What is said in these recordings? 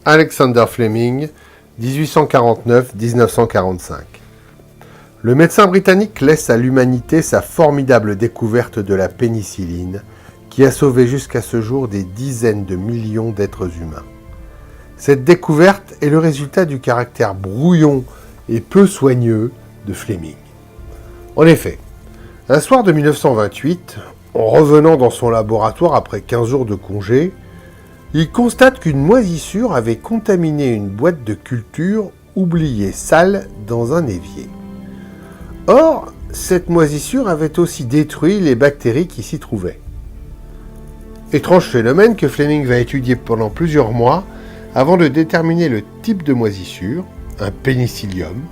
Alexander Fleming, 1849-1945. Le médecin britannique laisse à l'humanité sa formidable découverte de la pénicilline, qui a sauvé jusqu'à ce jour des dizaines de millions d'êtres humains. Cette découverte est le résultat du caractère brouillon et peu soigneux de Fleming. En effet, un soir de 1928, en revenant dans son laboratoire après 15 jours de congé, il constate qu'une moisissure avait contaminé une boîte de culture oubliée sale dans un évier. Or, cette moisissure avait aussi détruit les bactéries qui s'y trouvaient. Étrange phénomène que Fleming va étudier pendant plusieurs mois avant de déterminer le type de moisissure, un pénicillium,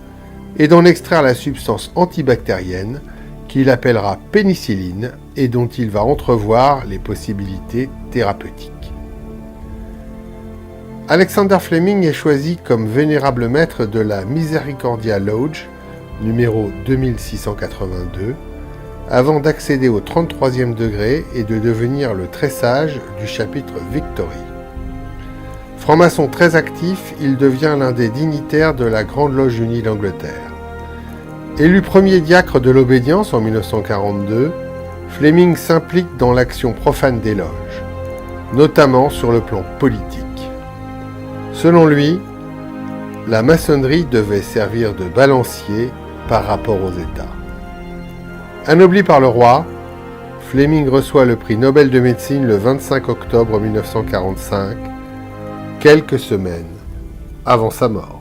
et d'en extraire la substance antibactérienne qu'il appellera pénicilline et dont il va entrevoir les possibilités thérapeutiques. Alexander Fleming est choisi comme vénérable maître de la Misericordia Lodge, numéro 2682, avant d'accéder au 33e degré et de devenir le très sage du chapitre Victory. Franc-maçon très actif, il devient l'un des dignitaires de la Grande Loge unie d'Angleterre. Élu premier diacre de l'obédience en 1942, Fleming s'implique dans l'action profane des loges, notamment sur le plan politique. Selon lui, la maçonnerie devait servir de balancier par rapport aux États. Anobli par le roi, Fleming reçoit le prix Nobel de médecine le 25 octobre 1945, quelques semaines avant sa mort.